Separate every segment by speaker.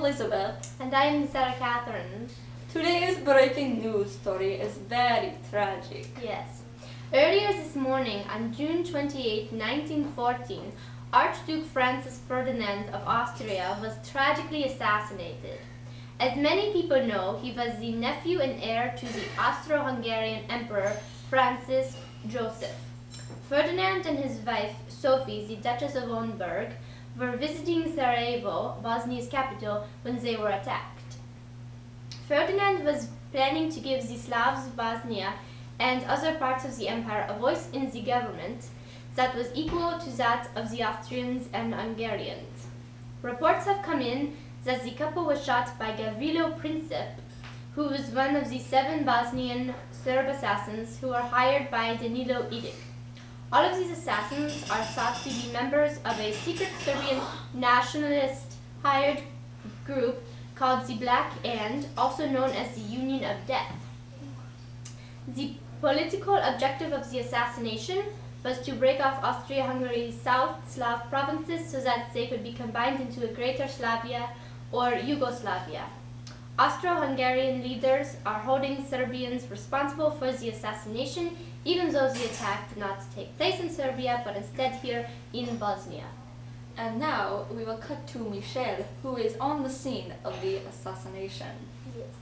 Speaker 1: Elizabeth.
Speaker 2: And I'm Sarah Catherine.
Speaker 1: Today's breaking news story is very tragic.
Speaker 2: Yes. Earlier this morning, on June 28, 1914, Archduke Francis Ferdinand of Austria was tragically assassinated. As many people know, he was the nephew and heir to the Austro-Hungarian Emperor Francis Joseph. Ferdinand and his wife, Sophie, the Duchess of Orenburg, were visiting Sarajevo, Bosnia's capital, when they were attacked. Ferdinand was planning to give the Slavs of Bosnia and other parts of the empire a voice in the government that was equal to that of the Austrians and Hungarians. Reports have come in that the couple was shot by Gavrilo Princip, who was one of the 7 Bosnian Serb assassins who were hired by Danilo Idic. All of these assassins are thought to be members of a secret Serbian nationalist hired group called the Black And, also known as the Union of Death. The political objective of the assassination was to break off Austria-Hungary's South Slav provinces so that they could be combined into a Greater Slavia or Yugoslavia. Austro-Hungarian leaders are holding Serbians responsible for the assassination, even though the attack did not take place in Serbia, but instead here in Bosnia.
Speaker 1: And now we will cut to Michelle, who is on the scene of the assassination.
Speaker 2: Yes.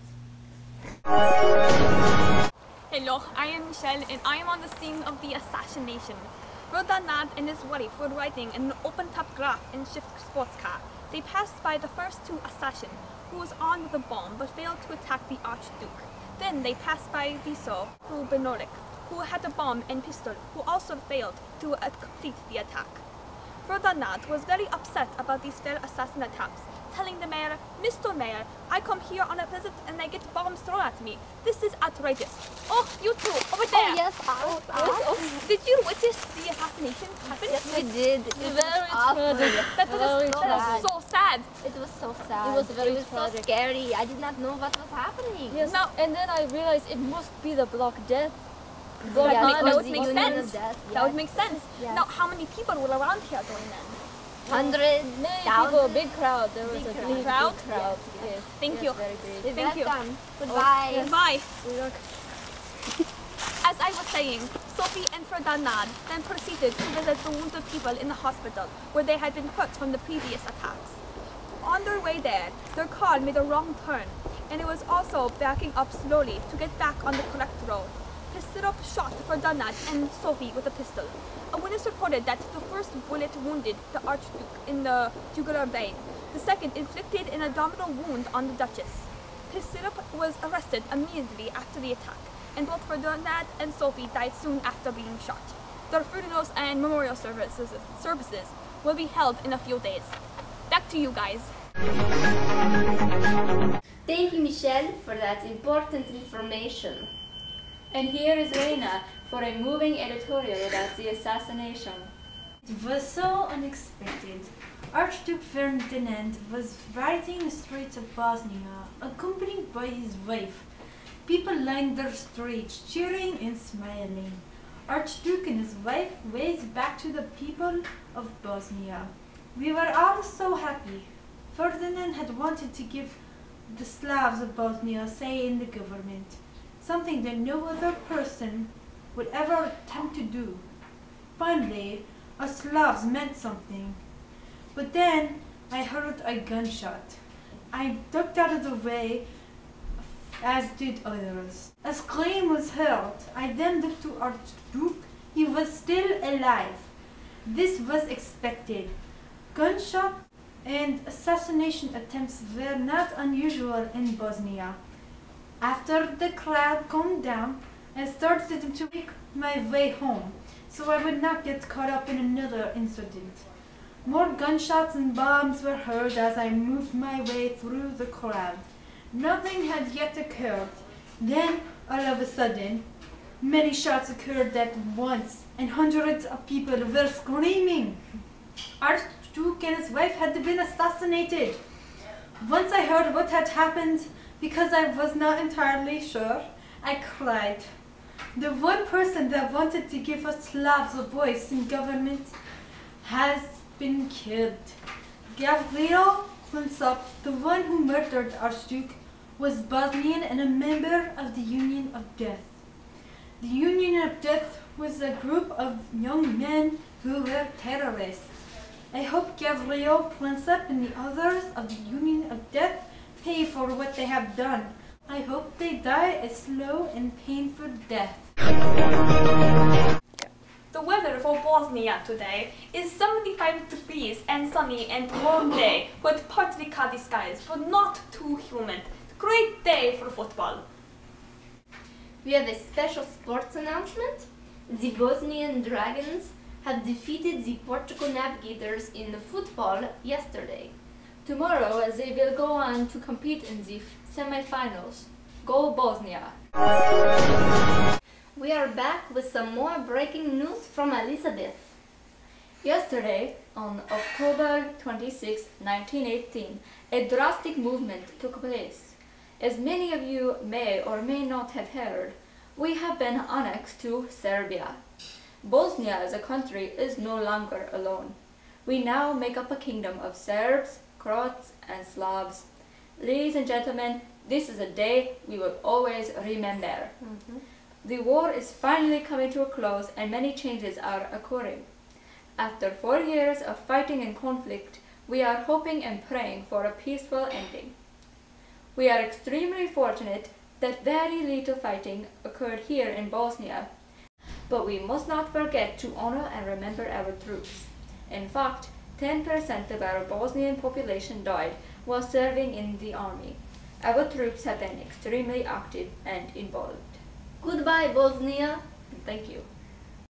Speaker 3: Hello, I am Michelle and I am on the scene of the assassination. Ferdinand and his wife were riding in an open-top graph and shift sports car. They passed by the first 2 assassins, who was armed with a bomb but failed to attack the Archduke. Then they passed by Viso Benolik, who had a bomb and pistol, who also failed to complete the attack. Ferdinand was very upset about these failed assassin attacks, telling the mayor, "Mr. Mayor, I come here on a visit and I get bombs thrown at me. This is outrageous." Oh, you two, over there!
Speaker 2: Oh, yes,
Speaker 3: Did you witness the assassination happen?
Speaker 2: Yes, we did. It was awful.
Speaker 3: That was so sad.
Speaker 2: It was so sad.
Speaker 4: It was very
Speaker 2: so
Speaker 4: tragic.
Speaker 2: scary. I did not know what was happening.
Speaker 4: Yes, and then I realized it must be the Block Death.
Speaker 3: That would
Speaker 2: the
Speaker 3: make
Speaker 2: Union
Speaker 3: sense.
Speaker 2: of Death,
Speaker 3: That would make sense.
Speaker 2: Yes.
Speaker 3: Now, how many people were around here during then?
Speaker 2: 100,000.
Speaker 4: Many people, a big crowd. There was
Speaker 2: Big
Speaker 4: a
Speaker 2: crowd.
Speaker 4: big
Speaker 3: Crowd?
Speaker 4: crowd. Yes.
Speaker 3: Thank
Speaker 4: Yes,
Speaker 3: you.
Speaker 4: Very big.
Speaker 2: You're
Speaker 3: Thank you.
Speaker 2: welcome. Goodbye.
Speaker 3: Goodbye.
Speaker 4: We are
Speaker 3: As I was saying, Sophie and Ferdinand then proceeded to visit the wounded people in the hospital where they had been hurt from the previous attacks. On their way there, their car made a wrong turn, and it was also backing up slowly to get back on the correct road. Pistirop shot Ferdinand and Sophie with a pistol. A witness reported that the first bullet wounded the Archduke in the jugular vein. The second inflicted an abdominal wound on the Duchess. Pistirop was arrested immediately after the attack, and both Ferdinand and Sophie died soon after being shot. Their funerals and memorial services will be held in a few days. Back to you guys.
Speaker 2: Thank you, Michelle, for that important information.
Speaker 1: And here is Reina for a moving editorial about the assassination.
Speaker 5: It was so unexpected. Archduke Ferdinand was riding the streets of Bosnia, accompanied by his wife. People lined their streets, cheering and smiling. Archduke and his wife waved back to the people of Bosnia. We were all so happy. Ferdinand had wanted to give the Slavs of Bosnia a say in the government, something that no other person would ever attempt to do. Finally, us Slavs meant something. But then I heard a gunshot. I ducked out of the way, as did others. A scream was heard. I then looked to Archduke. He was still alive. This was expected. Gunshot and assassination attempts were not unusual in Bosnia. After the crowd calmed down, I started to make my way home, so I would not get caught up in another incident. More gunshots and bombs were heard as I moved my way through the crowd. Nothing had yet occurred. Then, all of a sudden, many shots occurred at once, and hundreds of people were screaming. Archduke and his wife had been assassinated. Once I heard what had happened, because I was not entirely sure, I cried. The one person that wanted to give us Slavs a voice in government has been killed. Gavrilo Prinsep, the one who murdered Archduke, was Bosnian and a member of the Union of Death. The Union of Death was a group of young men who were terrorists. I hope Gavrilo, Prinsep, and the others of the Union of Death pay for what they have done. I hope they die a slow and painful death.
Speaker 3: The weather for Bosnia today is 75 degrees and sunny and warm day with partly cloudy skies, but not too humid. Great day for football.
Speaker 2: We have a special sports announcement. The Bosnian Dragons have defeated the Portugal Navigators in the football yesterday.
Speaker 1: Tomorrow they will go on to compete in the semi-finals. Go Bosnia!
Speaker 2: We are back with some more breaking news from Elizabeth.
Speaker 1: Yesterday, on October 26, 1918, a drastic movement took place. As many of you may or may not have heard, we have been annexed to Serbia. Bosnia as a country is no longer alone. We now make up a kingdom of Serbs, Croats, and Slavs. Ladies and gentlemen, this is a day we will always remember. The war is finally coming to a close and many changes are occurring. After 4 years of fighting and conflict, we are hoping and praying for a peaceful ending. We are extremely fortunate that very little fighting occurred here in Bosnia, but we must not forget to honor and remember our troops. In fact, 10% of our Bosnian population died while serving in the army. Our troops have been extremely active and involved.
Speaker 2: Goodbye, Bosnia.
Speaker 1: Thank you.